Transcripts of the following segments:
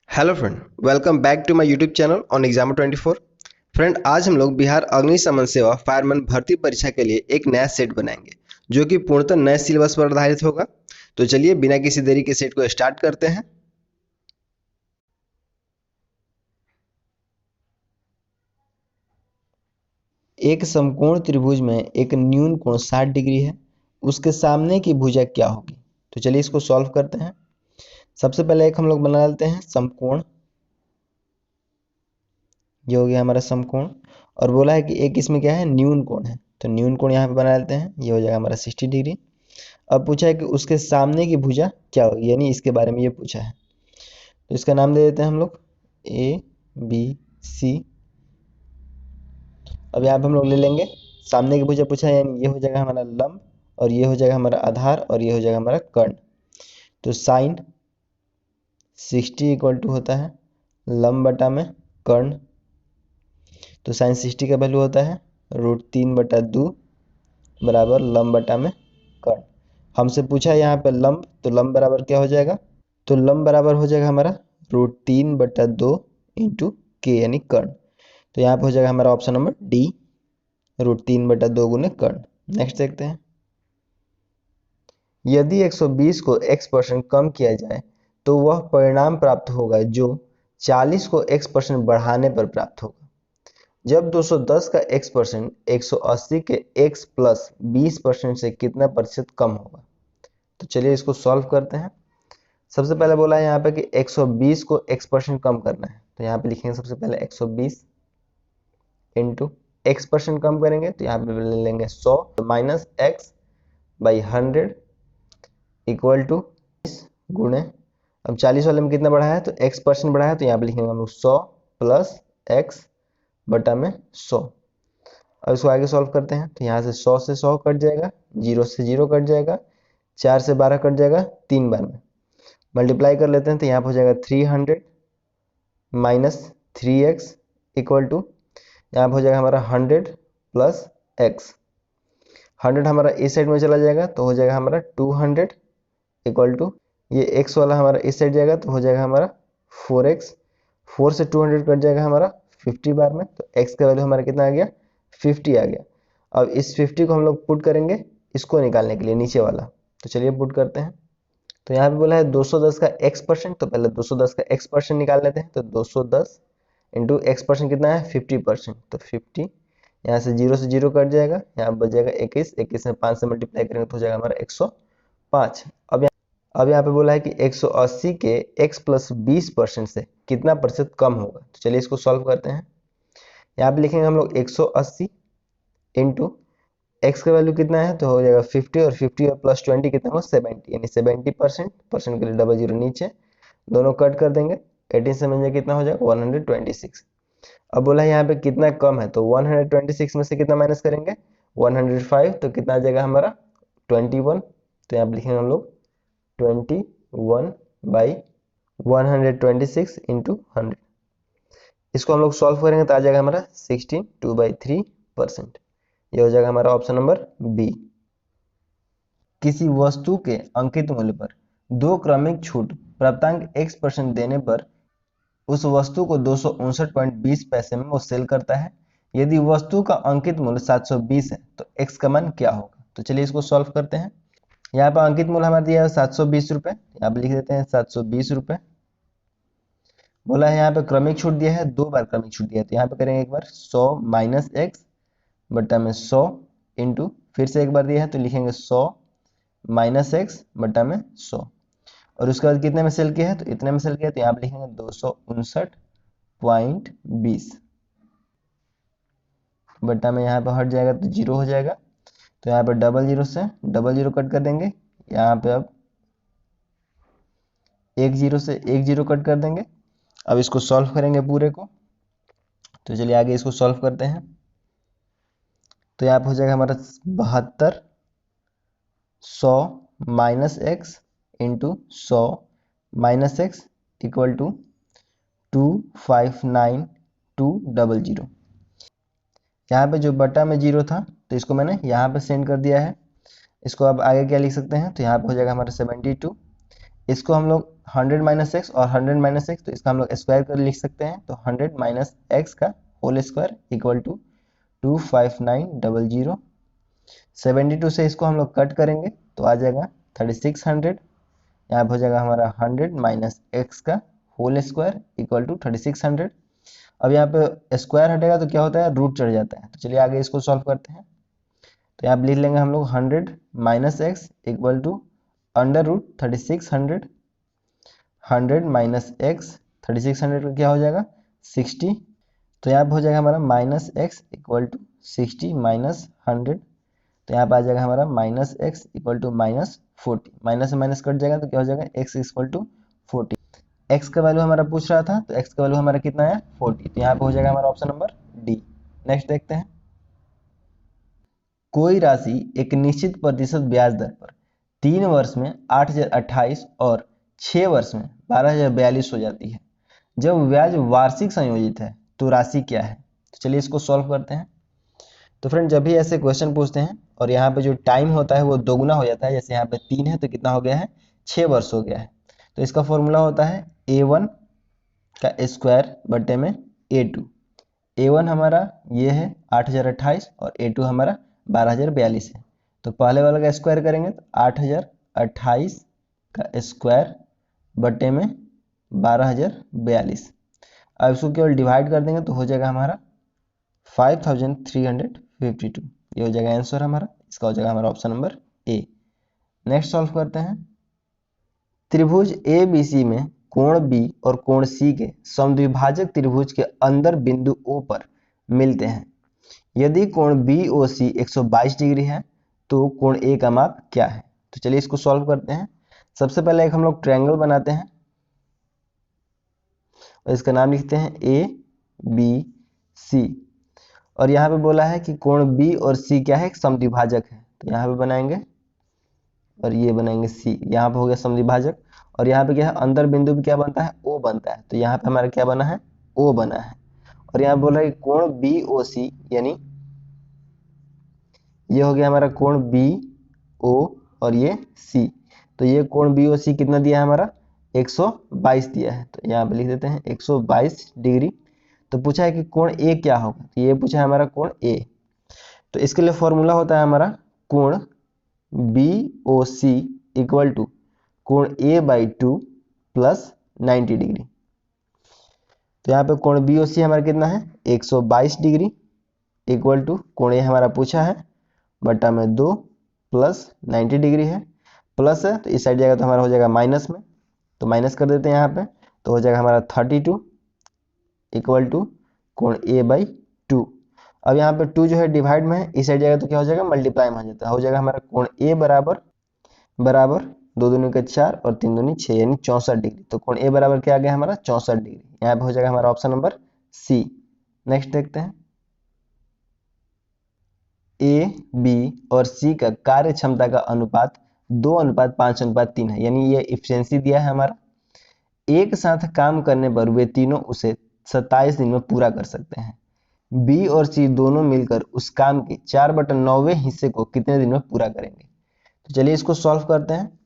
Hello friend, welcome back to my YouTube channel on exam 24। Friend, आज हम लोग बिहार अग्निशमन सेवा फायरमैन भर्ती परीक्षा के लिए एक नया सेट बनाएंगे जो कि पूर्णतः नए सिलेबस पर आधारित होगा। तो चलिए बिना किसी देरी के सेट को स्टार्ट करते हैं। एक समकोण त्रिभुज में एक न्यून कोण 60 डिग्री है, उसके सामने की भुजा क्या होगी। तो चलिए इसको सॉल्व करते हैं। सबसे पहले एक हम लोग बना लेते हैं समकोण। ये हो गया हमारा समकोण। और बोला है कि एक इसमें क्या है, न्यून कोण है, तो न्यून कोण यहाँ पे बना लेते हैं। ये हो जाएगा हमारा 60 डिग्री। अब पूछा है कि उसके सामने की भुजा क्या होगी, यानी इसके बारे में ये पूछा है। तो इसका नाम दे देते हैं हम लोग ए बी सी। अब यहाँ पे हम लोग ले लेंगे सामने की भुजा पूछा है, यानी ये हो जाएगा हमारा लंब, और ये हो जाएगा हमारा आधार, और ये हो जाएगा हमारा कर्ण। तो साइन 60 इक्वल टू होता है लंब बटा में कर्ण। तो साइन 60 का वैल्यू होता है √3/2 बराबर लंब बटा में कर्ण। हमसे पूछा है यहाँ पे लंब, तो लंब बराबर क्या हो जाएगा, तो लंब बराबर हो जाएगा हमारा √3/2 इंटू के यानी कर्ण। तो यहाँ पे हो जाएगा हमारा ऑप्शन नंबर डी, √3/2 गुने कर्ण। नेक्स्ट देखते हैं। यदि 120 को x% कम किया जाए तो वह परिणाम प्राप्त होगा जो 40 को x% बढ़ाने पर प्राप्त होगा। जब 210 का x% 180 के x प्लस 20% से कितना प्रतिशत कम होगा। तो चलिए इसको सॉल्व करते हैं। सबसे पहले बोला है यहाँ पे कि 120 को x% कम करना है, तो यहाँ पे लिखेंगे सबसे पहले 120 इंटू x% कम करेंगे तो यहाँ पे ले लेंगे 100 minus x by 100 equal to गुणे, अब 40 वाले में कितना बढ़ा है तो x% बढ़ा है, तो यहाँ पे लिखेंगे हम लोग 100 प्लस x बटा में 100। अब इसको आगे सॉल्व करते हैं, तो यहाँ से 100 से 100 कट जाएगा, 0 से 0 कट जाएगा, 4 से 12 कट जाएगा, 3 बार में मल्टीप्लाई कर लेते हैं, तो यहाँ पर हो जाएगा 300 माइनस 3x इक्वल टू, यहाँ पर हो जाएगा हमारा 100 प्लस x। 100 हमारा इस साइड में चला जाएगा तो हो जाएगा हमारा 200 इक्वल टू, ये x वाला हमारा इस साइड जाएगा तो हो जाएगा हमारा 4x। 4 से 200 कट जाएगा हमारा 50 बार में, तो x का वैल्यू हमारा कितना आ गया, 50 आ गया। अब इस 50 को हम लोग पुट करेंगे इसको निकालने के लिए नीचे वाला, तो चलिए पुट करते हैं। तो यहाँ पे बोला है 210 का x%, तो पहले 210 का x% निकाल लेते हैं। तो 210 इंटू x% कितना है 50%, तो 50 यहाँ से 0 से 0 कट जाएगा, यहाँ बच जाएगा 21, 21 में 5 से मल्टीप्लाई करेंगे तो हो जाएगा हमारा 105। अब यहाँ पे बोला है कि 180 के x प्लस 20% से कितना प्रतिशत कम होगा। तो चलिए इसको सॉल्व करते हैं। यहाँ पे लिखेंगे हम लोग 180 इंटू x का वैल्यू कितना है तो हो जाएगा 50, और 50 और प्लस 20 कितना होगा 70, यानी 70%। परसेंट के लिए डबल जीरो नीचे, दोनों कट कर देंगे, 18 से मिल कितना हो जाएगा 126। अब बोला है यहाँ पे कितना कम है, तो 126 में से कितना माइनस करेंगे 105, तो कितना आ जाएगा हमारा 21। तो यहाँ पे लिखेंगे हम लोग 21/126 इंटू 100। इसको हम लोग सॉल्व करेंगे तो आ जाएगा हमारा 16 2/3%। ये हो जाएगा हमारा ऑप्शन नंबर बी। किसी वस्तु के अंकित मूल्य पर दो क्रमिक छूट प्राप्तांक x% देने पर उस वस्तु को 259.20 पैसे में वो सेल करता है। यदि वस्तु का अंकित मूल्य 720 है तो x का मान क्या होगा। तो चलिए इसको सॉल्व करते हैं। यहाँ पर अंकित मूल्य हमारा दिया है 720 रुपए, यहाँ पे लिख देते हैं 720 रुपए। बोला है यहाँ पे क्रमिक छूट दिया है, 2 बार क्रमिक छूट दिया है, तो यहाँ पे करेंगे एक बार 100 माइनस x बटा में 100 इंटू, फिर से एक बार दिया है तो लिखेंगे 100 माइनस x बटा में 100, और उसके बाद कितने में सेल किया है तो इतने में सेल किया है, तो यहाँ पे लिखेंगे 259.20 बटा में यहाँ पे हट जाएगा तो 0 हो जाएगा, तो यहाँ पे डबल जीरो से डबल जीरो कट कर देंगे, यहाँ पे अब 1 0 से 1 0 कट कर देंगे। अब इसको सॉल्व करेंगे पूरे को, तो चलिए आगे इसको सॉल्व करते हैं। तो यहाँ पे हो जाएगा हमारा 72 100 minus x into 100 minus x equal to 259200। यहाँ पे जो बटा में 0 था तो इसको मैंने यहाँ पे सेंड कर दिया है। इसको अब आगे क्या लिख सकते हैं, तो यहाँ पे हो जाएगा हमारा 72, इसको हम लोग 100 माइनस एक्स और 100 माइनस एक्स, तो इसका हम लोग स्क्वायर कर लिख सकते हैं। तो 100 माइनस एक्स का होल स्क्वायर इक्वल टू 25900। 72 से इसको हम लोग कट करेंगे तो आ जाएगा 3600। यहाँ पे हो जाएगा हमारा 100 माइनस एक्स का होल स्क्वायर इक्वल टू 3600। अब यहाँ पे स्क्वायर हटेगा तो क्या होता है, रूट चढ़ जाता है। तो चलिए आगे इसको सॉल्व करते हैं। तो यहाँ पे लिख लेंगे हम लोग 100 minus x equal to under root 3600। 100 minus x, 3600 का क्या हो जाएगा 60। तो यहाँ पे हो जाएगा हमारा minus x equal to 60 minus 100। तो यहाँ पे आ जाएगा हमारा minus x equal to minus 40। Minus से माइनस कट जाएगा तो क्या हो जाएगा एक्स इक्वल टू 40। एक्स का वैल्यू हमारा पूछ रहा था, तो एक्स का वैल्यू हमारा कितना है 40। तो यहाँ पे हो जाएगा हमारा ऑप्शन नंबर डी। नेक्स्ट देखते हैं। कोई राशि एक निश्चित प्रतिशत ब्याज दर पर 3 वर्ष में 8028 और 6 वर्ष में 12042 हो जाती है। जब ब्याज वार्षिक संयोजित है तो राशि क्या है। तो चलिए इसको सॉल्व करते हैं। तो फ्रेंड, जब भी ऐसे क्वेश्चन पूछते हैं और यहाँ पे जो टाइम होता है वो दोगुना हो जाता है, जैसे यहाँ पे 3 है तो कितना हो गया है 6 वर्ष हो गया है। तो इसका फॉर्मूला होता है a1 का स्क्वायर बटे में a2। a1 हमारा ये है 8028 और a2 हमारा 12042 है। तो पहले वाले का स्क्वायर करेंगे तो 8028 का स्क्वायर बटे में 12042। अब इसको केवल डिवाइड कर देंगे तो हो जाएगा हमारा 5352। ये हो जाएगा आंसर हमारा। इसका हो जाएगा हमारा ऑप्शन नंबर ए। नेक्स्ट सॉल्व करते हैं। त्रिभुज ए बी सी में कोण बी और कोण सी के समद्विभाजक त्रिभुज के अंदर बिंदु ओ पर मिलते हैं। यदि कोण बी ओ सी 122 डिग्री है तो कोण ए का माप क्या है। तो चलिए इसको सॉल्व करते हैं। सबसे पहले एक हम लोग ट्रायंगल बनाते हैं और इसका नाम लिखते हैं ए बी सी। और यहाँ पे बोला है कि कोण बी और सी क्या है, एक समद्विभाजक है। तो यहाँ पे बनाएंगे और ये बनाएंगे सी। यहाँ पे हो गया समद्विभाजक। और यहाँ पे क्या है, अंदर बिंदु भी क्या बनता है, ओ बनता है। तो यहाँ पे हमारा क्या बना है, ओ बना है। और यहाँ बोला है कि कोण बी ओ सी, यानी ये हो गया हमारा कोण बी ओ और ये सी। तो ये कोण बी ओ सी कितना दिया है हमारा 122 दिया है। तो यहाँ पे लिख देते हैं 122 डिग्री। तो पूछा है कि कोण ए क्या होगा, तो ये पूछा है हमारा कोण ए। तो इसके लिए फॉर्मूला होता है हमारा कोण B O C equal to कोण ए बाई 2 प्लस 90 डिग्री। तो यहाँ पे कोण बी ओ सी हमारा कितना है 122 डिग्री इक्वल टू कोण ए हमारा पूछा है बटा में 2 प्लस 90 डिग्री है। प्लस है तो इस साइड जाएगा तो हमारा हो जाएगा माइनस में। तो माइनस कर देते हैं यहाँ पे, तो हो जाएगा हमारा 32 इक्वल टू कोण ए बाई 2। अब यहाँ पे 2 जो है डिवाइड में है, इस साइड जाएगा तो क्या हो जाएगा मल्टीप्लाई में आ जाता है। हो जाएगा हमारा कोण ए बराबर बराबर 2 दूनी के 4 और 3 दूनी 6 यानी 64 डिग्री। तो कोण ए बराबर क्या आ गया हमारा 64 डिग्री। यहाँ पे हो जाएगा हमारा ऑप्शन नंबर सी। नेक्स्ट देखते हैं। ए बी और सी का कार्य क्षमता का अनुपात 2:5:3 है, यानी ये इफिशियंसी दिया है हमारा। एक साथ काम करने पर वे तीनों उसे 27 दिन में पूरा कर सकते हैं। बी और सी दोनों मिलकर उस काम के 4/9वें हिस्से को कितने दिन में पूरा करेंगे। तो चलिए इसको सॉल्व करते हैं।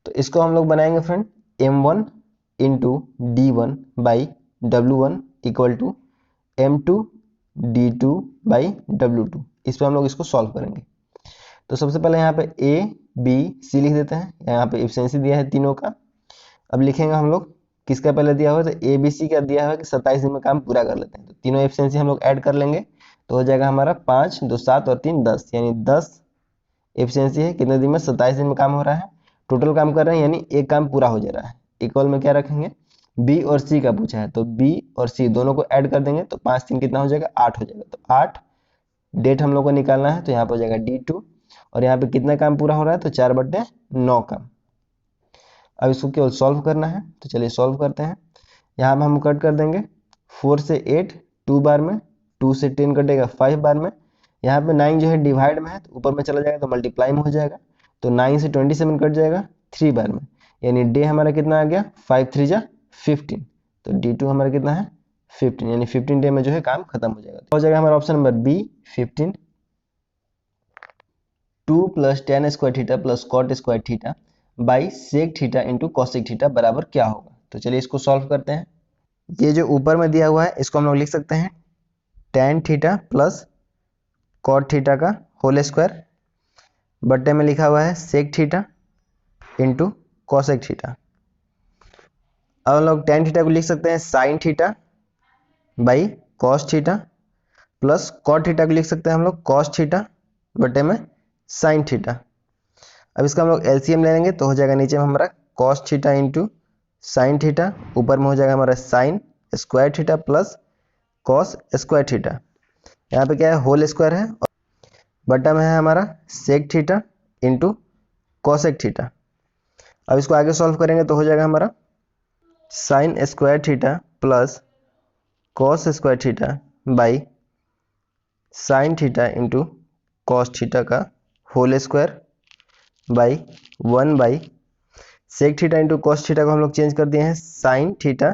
तो इसको हम लोग बनाएंगे friend m1 into d1 by w1 equal to m2 d2 by w2। इस पर हम लोग इसको सॉल्व करेंगे। तो सबसे पहले यहाँ पे a b c लिख देते हैं। यहाँ पे एफिशिएंसी दिया है तीनों का। अब लिखेंगे हम लोग किसका पहले दिया हुआ है, तो ए बी सी का दिया हुआ है कि 27 दिन में काम पूरा कर लेते हैं। तो तीनों एफिशिएंसी हम लोग ऐड कर लेंगे तो हो जाएगा हमारा 5 2 7 और 3 10, यानी 10 एफिशिएंसी है। कितने दिन में 27 दिन में काम हो रहा है, टोटल काम कर रहे हैं, यानी एक काम पूरा हो जा रहा है। इक्वल में क्या रखेंगे, बी और सी का पूछा है तो बी और सी दोनों को ऐड कर देंगे तो 5 3 कितना हो जाएगा 8 हो जाएगा। तो 8 डेट हम लोग को निकालना है। तो यहाँ पे हो जाएगा D2 और यहाँ पे कितना काम पूरा हो रहा है, तो 4/9 काम। अब इसको केवल सॉल्व करना है। तो चलिए सॉल्व करते हैं। यहाँ पे हम कट कर देंगे 4 से 8 2 बार में, 2 से 10 कटेगा 5 बार में। यहाँ पे 9 जो है डिवाइड में है तो ऊपर में चला जाएगा तो मल्टीप्लाई में हो जाएगा। तो 9 से 27 कट जाएगा 3 बार में, यानी डे हमारा कितना आ गया 5 3 जा 15। तो D2 हमारा कितना है 15, यानी 15 डे में जो है काम खत्म हो जाएगा। तो हो जाएगा हमारा option number B 15। 2 + tan² theta + cot² theta by sec theta into cosec theta बराबर क्या होगा। तो चलिए इसको सॉल्व करते हैं। ये जो ऊपर में दिया हुआ है इसको हम लोग लिख सकते हैं tan theta plus cot theta का होल स्क्वायर, बट्टे में लिखा हुआ है sec theta into cosec theta. अब हम लोग tan थीटा को लिख सकते हैं sine theta by cos theta plus cot theta को लिख सकते हैं हम लोग कॉस थीटा बटे में साइन थीटा। अब इसका हम लोग एलसीएम ले लेंगे तो हो जाएगा नीचे में हमारा cos theta into sine theta, ऊपर में हो जाएगा हमारा sine square theta plus cos square theta. यहाँ पे क्या है होल स्क्वायर है, बटा में है हमारा sec theta into cosec theta. अब इसको आगे सॉल्व करेंगे तो हो जाएगा हमारा sine square theta plus cos square theta by sine theta into cos theta का whole square by 1 by sec theta into cos theta को हम लोग चेंज कर दिए हैं sine theta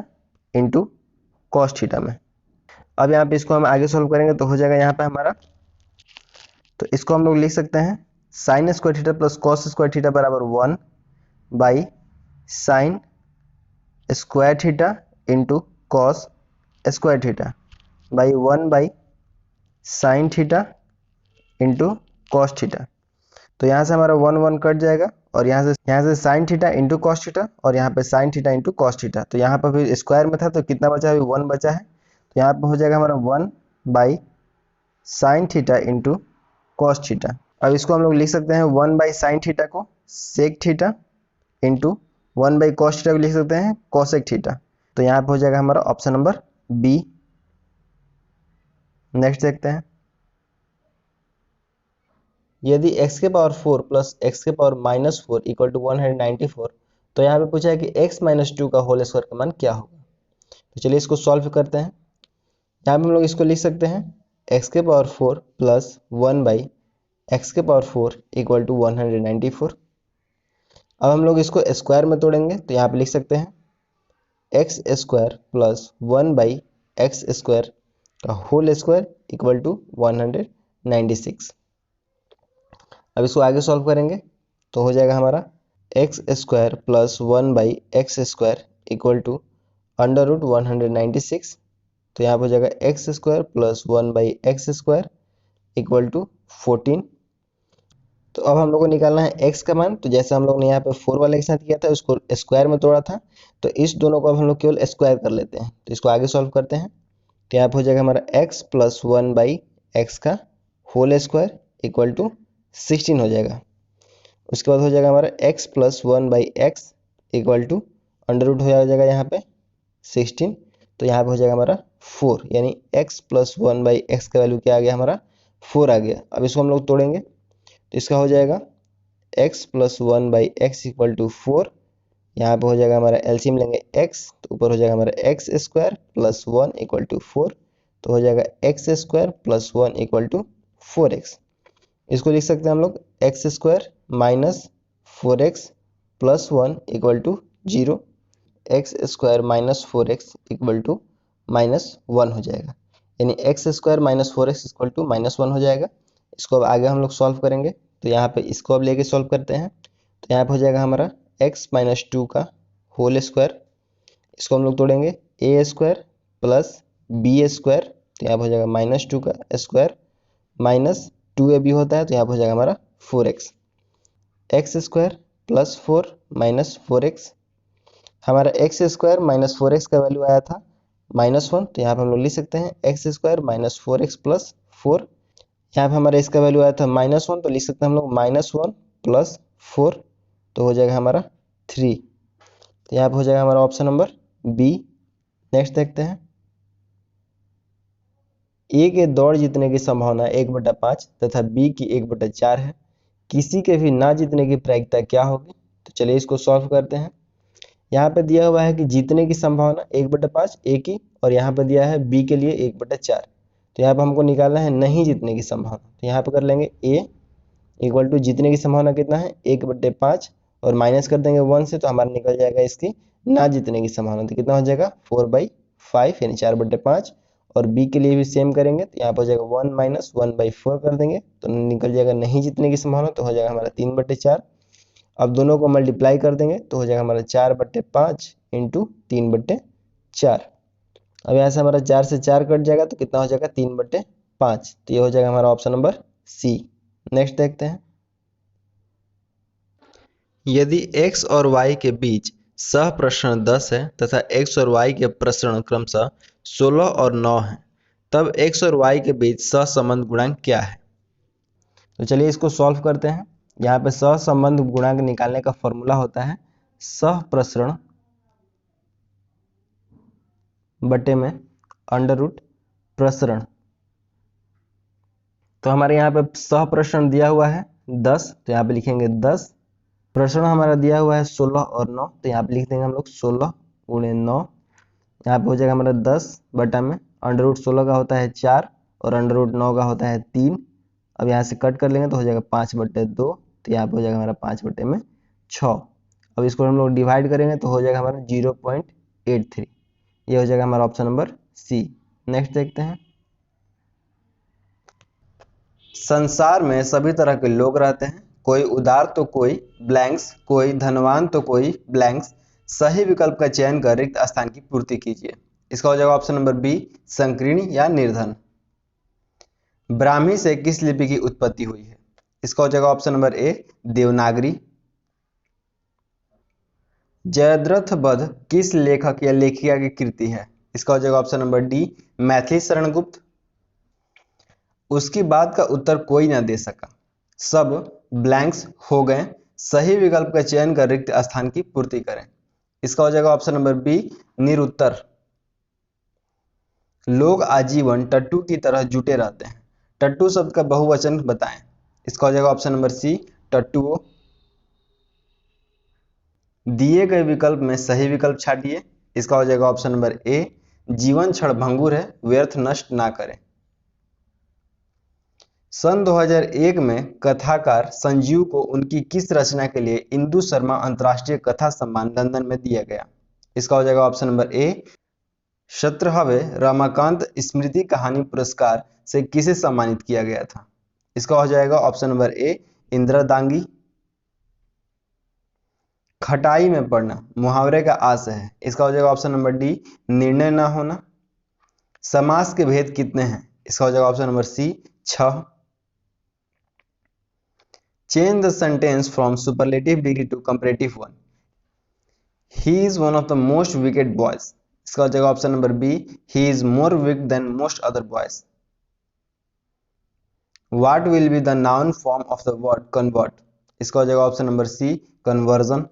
into cos theta में। अब यहाँ पे इसको हम आगे सॉल्व करेंगे तो हो जाएगा यहाँ पे हमारा, तो इसको हम लोग लिख सकते हैं sign square theta plus cos square theta बराबर 1 by sine square theta into cos square theta by 1 by sine theta into cos theta. तो यहाँ से हमारा 1 1 कट जाएगा और यहाँ से sign theta into cos theta और यहाँ पे sign theta into cos theta. तो यहाँ पर फिर स्क्वायर में था तो कितना बचा है, 1 बचा है। तो यहाँ पे हो जाएगा हमारा 1 by sine theta into cos theta. अब इसको हम लोग लिख सकते हैं 1 बाई साइन थीटा को sec theta into 1 by cos theta को लिख सकते हैं कॉसेक थीटा। तो यहाँ पे हो जाएगा हमारा ऑप्शन नंबर बी। नेक्स्ट देखते हैं, यदि x के पावर 4 प्लस x के पावर माइनस 4 इक्वल टू 194, तो यहाँ पे पूछा है कि x माइनस 2 का होल स्क्वायर का मान क्या होगा। तो चलिए इसको सॉल्व करते हैं। यहाँ पे हम लोग इसको लिख सकते हैं x के पावर 4 प्लस 1 बाई एक्स के पावर 4 इक्वल टू 194। अब हम लोग इसको स्क्वायर में तोड़ेंगे तो यहाँ पे लिख सकते हैं x square plus 1 by x square का होल स्क्वायर इक्वल टू 196। अब इसको आगे सॉल्व करेंगे तो हो जाएगा हमारा x square plus 1 by x square equal to under root 196। तो यहाँ पर हो जाएगा x square plus 1 by x square equal to 14। तो अब हम लोग को निकालना है x का मान। तो जैसे हम लोग ने यहाँ पे 4 वाले के साथ किया था उसको स्क्वायर में तोड़ा था, तो इस दोनों को अब हम लोग केवल स्क्वायर कर लेते हैं। तो इसको आगे सॉल्व करते हैं तो यहाँ पे हो जाएगा हमारा x प्लस 1 बाई एक्स का होल स्क्वायर इक्वल टू 16 हो जाएगा। उसके बाद हो जाएगा हमारा x plus 1 by x equal to under root हो जाएगा यहाँ पे 16। तो यहाँ पे हो जाएगा हमारा 4, यानी x प्लस 1 बाई एक्स का वैल्यू क्या आ गया हमारा 4 आ गया। अब इसको हम लोग तोड़ेंगे तो इसका हो जाएगा x plus 1 by x equal to 4। यहाँ पे हो जाएगा हमारा एलसीएम लेंगे x, तो ऊपर हो जाएगा हमारा x square plus 1 equal to 4। तो हो जाएगा x square plus 1 equal to 4x। इसको लिख सकते हैं हम लोग x square minus 4x plus 1 equal to 0। X square minus 4x equal to -1 हो जाएगा, यानी x square minus 4x equal to -1 हो जाएगा। इसको अब आगे हम लोग सॉल्व करेंगे तो यहाँ पे इसको अब लेके सॉल्व करते हैं तो यहाँ पे हो जाएगा हमारा x माइनस 2 का होल स्क्वायर। इसको हम लोग तोड़ेंगे a square plus b square. तो यहाँ पे हो जाएगा -2 का स्क्वायर माइनस 2ab होता है, तो यहाँ पे हो जाएगा हमारा 4x। X square plus 4 minus 4x। हमारा एक्स स्क्वायर माइनस 4x का वैल्यू आया था -1, तो यहाँ पे हम लोग लिख सकते हैं x square minus 4x plus 4। यहाँ पे हमारा इसका वैल्यू आया था -1, तो लिख सकते हैं हम लोग -1 प्लस 4, तो हो जाएगा हमारा 3। तो यहाँ पे हो जाएगा हमारा ऑप्शन नंबर बी। नेक्स्ट देखते हैं, ए के दौड़ जीतने की संभावना 1/5 तथा बी की 1/4 है, किसी के भी ना जीतने की प्रायिकता क्या होगी। तो चलिए इसको सॉल्व करते हैं। यहाँ पे दिया हुआ है कि जीतने की संभावना 1/5 ए की, और यहाँ पे दिया है बी के लिए 1/4। तो यहाँ पे हमको निकालना है नहीं जीतने की संभावना। तो यहाँ पे कर लेंगे a इक्वल टू जीतने की संभावना कितना है 1/5 और माइनस कर देंगे 1 से, तो हमारा निकल जाएगा इसकी ना जीतने की संभावना। तो कितना हो जाएगा 4/5 यानी 4/5। और b के लिए भी सेम करेंगे तो यहाँ पर हो जाएगा 1 माइनस 1/4 कर देंगे तो निकल जाएगा नहीं जीतने की संभावना, तो हो जाएगा हमारा 3/4। अब दोनों को मल्टीप्लाई कर देंगे तो हो जाएगा हमारा 4/5 इंटू 3/4। अब यहाँ से हमारा 4 से 4 कट जाएगा तो कितना हो जाएगा 3/5। तो ये हो जाएगा हमारा ऑप्शन नंबर सी। नेक्स्ट देखते हैं, यदि x और y के बीच सह प्रसरण 10 है तथा x और y के प्रसरण क्रमशः 16 और 9 है, तब x और y के बीच सहसंबंध गुणांक क्या है। तो चलिए इसको सॉल्व करते हैं। यहाँ पे सहसंबंध गुणांक निकालने का फॉर्मूला होता है सह प्रसरण बटे में अंडर रूट प्रसरण। तो हमारे यहाँ पे सह प्रसरण दिया हुआ है 10, तो यहाँ पे लिखेंगे 10। प्रसरण हमारा दिया हुआ है 16 और 9, तो यहाँ पे लिख देंगे हम लोग 16 गुणे 9। यहाँ पे हो जाएगा हमारा 10 बटा में अंडर रूट 16 का होता है 4 और अंडर रूट 9 का होता है 3। अब यहाँ से कट कर लेंगे तो हो जाएगा 5/2, तो यहाँ पे हो जाएगा हमारा 5/6। अब इसको हम लोग डिवाइड करेंगे तो हो जाएगा हमारा 0.83। ये हो जाएगा हमारा ऑप्शन नंबर सी। नेक्स्ट देखते हैं, संसार में सभी तरह के लोग रहते हैं, कोई उदार तो कोई ब्लैंक्स, कोई धनवान तो कोई ब्लैंक्स। सही विकल्प का चयन कर रिक्त स्थान की पूर्ति कीजिए। इसका हो जाएगा ऑप्शन नंबर बी संकीर्ण या निर्धन। ब्राह्मी से किस लिपि की उत्पत्ति हुई है। इसका हो जाएगा option number A Devanagari. Jayadrath Vadh किस लेखक या लेखिका की कृति है। इसका हो जाएगा option number D Maithili Sharan Gupt. उसकी बात का उत्तर कोई ना दे सका, सब ब्लैंक्स हो गए, सही विकल्प का चयन कर रिक्त स्थान की पूर्ति करें। इसका हो जाएगा ऑप्शन नंबर बी निरुत्तर। लोग आजीवन टट्टू की तरह जुटे रहते हैं, टट्टू शब्द का बहुवचन बताएं। इसका हो जाएगा ऑप्शन नंबर सी टट्टुओं। दिए गए विकल्प में सही विकल्प छाटिए। इसका हो जाएगा ऑप्शन नंबर ए जीवन क्षणभंगुर है, व्यर्थ नष्ट ना करें। सन 2001 में कथाकार संजीव को उनकी किस रचना के लिए इंदु शर्मा अंतर्राष्ट्रीय कथा सम्मान लंदन में दिया गया। इसका हो जाएगा ऑप्शन नंबर ए 17वें रमाकांत स्मृति कहानी पुरस्कार से किसे सम्मानित किया गया था। इसका हो जाएगा ऑप्शन नंबर ए इंदिरा दांगी। खटाई में पड़ना मुहावरे का आशय है। इसका हो जाएगा ऑप्शन नंबर डी निर्णय ना होना। समास के भेद कितने हैं। इसका हो जाएगा option number C 6। Change the sentence from superlative degree to comparative one. He is one of the most wicked boys. इसका हो जाएगा option number B he is more wicked than most other boys. What will be the noun form of the word convert? इसका हो जाएगा option number C conversion.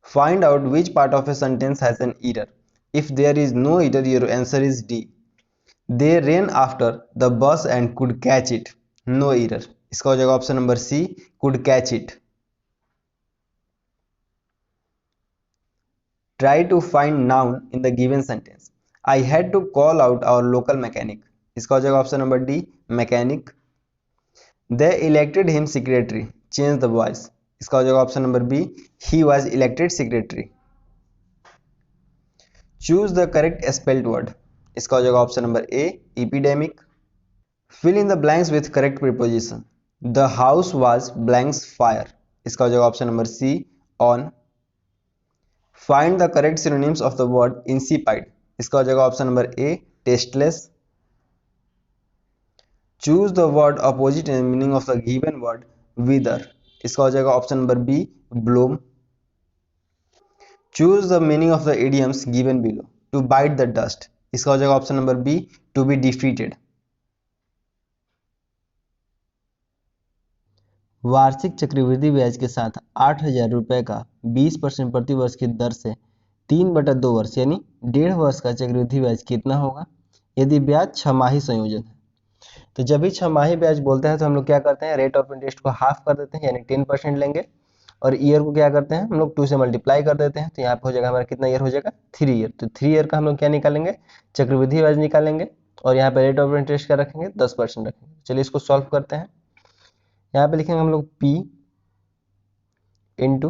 Find out which part of a sentence has an error. If there is no error, your answer is D. They ran after the bus and could catch it. No error. इसका हो जाएगा option number C could catch it. Try to find noun in the given sentence. I had to call out our local mechanic. इसका हो जाएगा option number D mechanic. They elected him secretary. Change the voice. इसका हो जाएगा option number B he was elected secretary. Choose the correct spelled word. इसका हो जाएगा option number A epidemic. Fill in the blanks with correct preposition. The house was blanks fire. इसका हो जाएगा option number C on. Find the correct synonyms of the word insipid. इसका हो जाएगा option number A tasteless. Choose the word opposite and meaning of the given word wither. इसका हो जाएगा option number B bloom. Choose the meaning of the idioms given below. To bite the dust. इसका हो जाएगा option number B to be defeated. वार्षिक चक्रवृद्धि ब्याज के साथ 8,000 रुपये का 20% प्रति वर्ष की दर से 3/2 वर्ष यानी 1.5 वर्ष का चक्रवृद्धि ब्याज कितना होगा यदि ब्याज 6 माही संयोजन है। तो जब भी 6 माही ब्याज बोलते हैं तो हम लोग क्या करते हैं रेट ऑफ इंटरेस्ट को हाफ कर देते हैं यानी 10% लेंगे और ईयर को क्या करते हैं हम लोग 2 से मल्टीप्लाई कर देते हैं। तो यहाँ पे हो जाएगा हमारा कितना ईयर हो जाएगा 3 ईयर। तो 3 ईयर का हम लोग क्या निकालेंगे चक्रवृद्धि ब्याज निकालेंगे और यहाँ पे रेट ऑफ इंटरेस्ट का रखेंगे 10% रखेंगे। चलिए इसको सॉल्व करते हैं। यहाँ पे लिखेंगे हम लोग P इंटू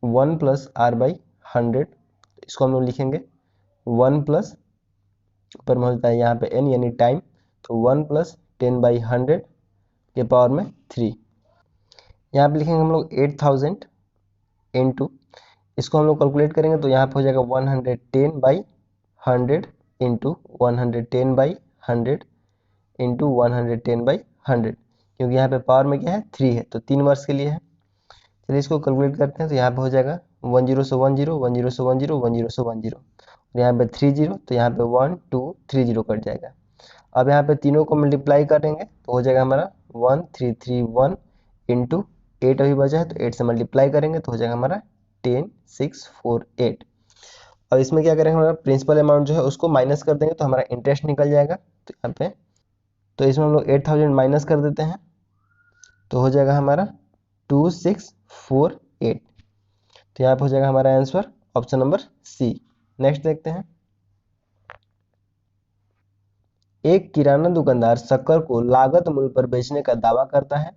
1 + R/100। इसको हम लोग लिखेंगे 1 प्लस ऊपर में होता है यहाँ पे n यानी टाइम तो 1 + 10/100 के पावर में 3। यहाँ पे लिखेंगे हम लोग 8000 इंटू, इसको हम लोग कैलकुलेट करेंगे तो यहाँ पे हो जाएगा 110/100 इंटू 110/100 इंटू 110/100, क्योंकि यहाँ पे पावर में क्या है 3 है तो 3 वर्ष के लिए है। चलिए इसको कैलकुलेट करते हैं तो यहाँ पे हो जाएगा 10 से 10 10 से 10 10 से 10 और यहाँ पे 30 तो यहाँ पे 1 2 30 कट जाएगा। अब यहाँ पे तीनों को मल्टीप्लाई करेंगे तो हो जाएगा हमारा 1331 इंटू 8 अभी बचा है तो 8 से मल्टीप्लाई करेंगे तो हो जाएगा हमारा 10648। अब इसमें क्या करेंगे, हमारा प्रिंसिपल अमाउंट जो है उसको माइनस कर देंगे तो हमारा इंटरेस्ट निकल जाएगा। तो यहाँ पे तो इसमें हम लोग 8000 माइनस कर देते हैं तो हो जाएगा हमारा 2648। तो यहाँ पे हो जाएगा हमारा answer option number C. Next देखते हैं, एक किराना दुकानदार शक्कर को लागत मूल्य पर बेचने का दावा करता है,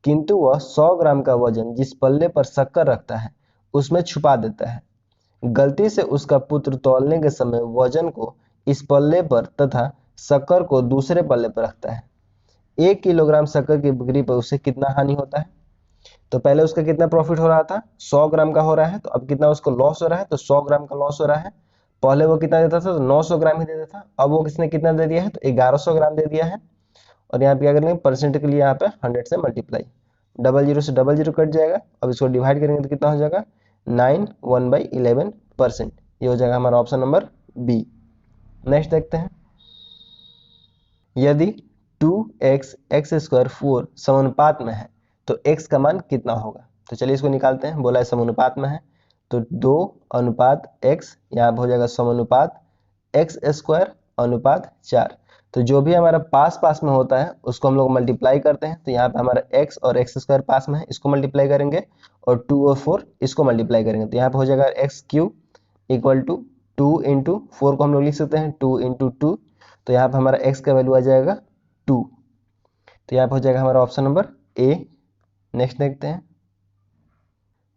किंतु वह 100 ग्राम का वजन जिस पल्ले पर शक्कर रखता है उसमें छुपा देता है। गलती से उसका पुत्र तौलने के समय वजन को इस पल्ले पर तथा शक्कर को दूसरे पल्ले पर रखता है। 1 किलोग्राम शक्कर की बिक्री पर उसे कितना हानि होता है? तो पहले उसका कितना प्रॉफिट हो रहा था, 100 ग्राम का हो रहा है, तो अब कितना उसको लॉस हो रहा है, तो 100 ग्राम का लॉस हो रहा है। पहले वो कितना देता था, तो 900 ग्राम ही देता था, अब वो किसने कितना दे दिया है, तो 1100 ग्राम दे दिया है। और यहाँ पे क्या करेंगे, परसेंट के लिए यहाँ पे 100 से मल्टीप्लाई, 00 से 00 कट जाएगा। अब इसको डिवाइड करेंगे तो कितना हो जाएगा 9 1/11%। ये हो जाएगा हमारा ऑप्शन नंबर बी। नेक्स्ट देखते हैं, यदि 2x x² 4 समानुपात में है तो x का मान कितना होगा? तो चलिए इसको निकालते हैं। बोला है समानुपात में है तो 2:x, यहाँ हो जाएगा समानुपात x²/4। तो जो भी हमारा पास पास में होता है उसको हम लोग मल्टीप्लाई करते हैं। तो यहाँ पे हमारा x और x² पास में है, इसको मल्टीप्लाई करेंगे, और 2 और 4 इसको मल्टीप्लाई करेंगे। तो यहाँ पे हो जाएगा x³ इक्वल टू 2 इंटू 4 को हम लोग लिख सकते हैं 2 इंटू 2, तो यहाँ पे हमारा x का वैल्यू आ जाएगा 2। तो यहाँ पे हो जाएगा हमारा ऑप्शन नंबर ए। नेक्स्ट देखते हैं,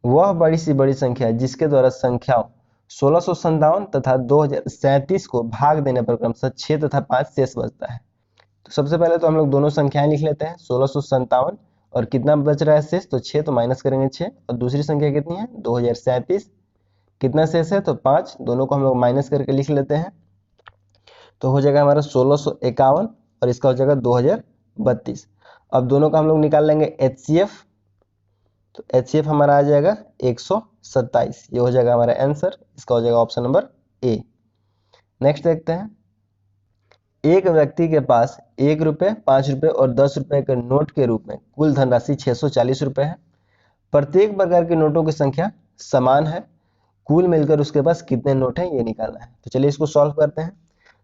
वह बड़ी सी बड़ी संख्या जिसके द्वारा संख्याओं 1657 तथा 2037 को भाग देने पर क्रमशः 6 तथा 5 शेष बचता है। तो सबसे पहले तो हम लोग दोनों संख्याएं लिख लेते हैं, 1657 और कितना बच रहा है शेष, तो 6, तो माइनस करेंगे 6, और दूसरी संख्या कितनी है 2037, कितना शेष है तो 5, दोनों को हम लोग माइनस करके लिख लेते हैं। तो हो जाएगा हमारा 1651 और इसका हो जाएगा 2032। अब दोनों का हम लोग निकाल लेंगे HCF, तो HCF हमारा आ जाएगा 127। ये हो जाएगा हमारा आंसर, इसका हो जाएगा ऑप्शन नंबर ए। नेक्स्ट देखते हैं, एक व्यक्ति के पास 1 रुपये, 5 रुपये और 10 रुपये के नोट के रूप में कुल धनराशि 640 रुपये है। प्रत्येक प्रकार के नोटों की संख्या समान है, कुल मिलकर उसके पास कितने नोट हैं ये निकालना है। तो चलिए इसको सॉल्व करते हैं।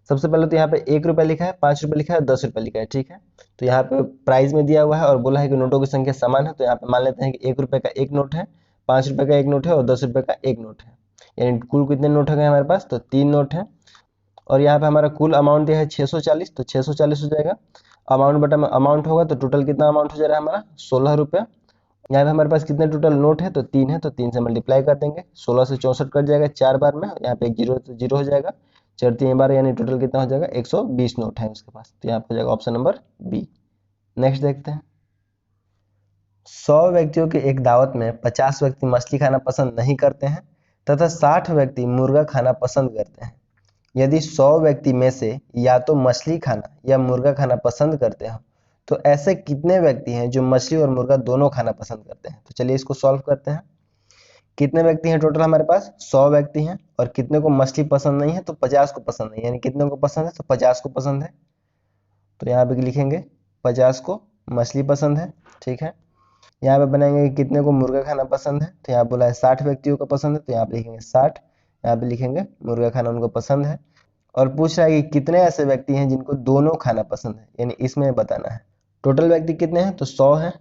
सबसे पहले तो यहाँ पे 1 रुपया लिखा है, 5 रुपये लिखा है, 10 रुपये लिखा है, ठीक है। तो यहाँ पे प्राइस में दिया हुआ है और बोला है कि नोटों की संख्या समान है, तो यहाँ पे मान लेते हैं कि 1 रुपये का एक नोट है, 5 रुपये का एक नोट है और 10 रुपये का एक नोट है, यानी कुल कितने नोट हो गए हमारे पास, तो 3 नोट है। और यहाँ पे हमारा कुल अमाउंट दिया है 640, तो 640 हो जाएगा, अमाउंट बटा अमाउंट होगा तो टोटल कितना अमाउंट हो जा रहा है हमारा 16 रुपया। यहाँ पे हमारे पास कितने टोटल नोट है, तो 3 है, तो 3 से मल्टीप्लाई कर देंगे, 16 से 64 कट जाएगा 4 बार में, यहाँ पे एक जीरो तो जीरो हो जाएगा, 4 3 बार, यानी टोटल कितना हो जाएगा 120 नोट है उसके पास। तो यहाँ पे हो जाएगा ऑप्शन नंबर बी। नेक्स्ट देखते हैं, 100 व्यक्तियों की एक दावत में 50 व्यक्ति मछली खाना पसंद नहीं करते हैं तथा 60 व्यक्ति मुर्गा खाना पसंद करते हैं। यदि 100 व्यक्ति में से या तो मछली खाना या मुर्गा खाना पसंद करते हो तो ऐसे कितने व्यक्ति हैं जो मछली और मुर्गा दोनों खाना पसंद करते हैं? तो चलिए इसको सॉल्व करते हैं। कितने व्यक्ति हैं टोटल हमारे पास, 100 व्यक्ति हैं, और कितने को मछली पसंद नहीं है, तो 50 को पसंद नहीं है, यानी कितने को पसंद है, तो 50 को पसंद है। तो यहाँ पे लिखेंगे 50 को मछली पसंद है, ठीक है। यहाँ पे बनाएंगे कि कितने को मुर्गा खाना पसंद है, तो यहाँ बोला है 60 व्यक्तियों को पसंद है, तो यहाँ पे लिखेंगे 60, यहाँ पे लिखेंगे मुर्गा खाना उनको पसंद है। और पूछ रहा है कि कितने ऐसे व्यक्ति हैं जिनको दोनों खाना पसंद है, यानी इसमें बताना है। टोटल व्यक्ति कितने हैं, तो 100 है,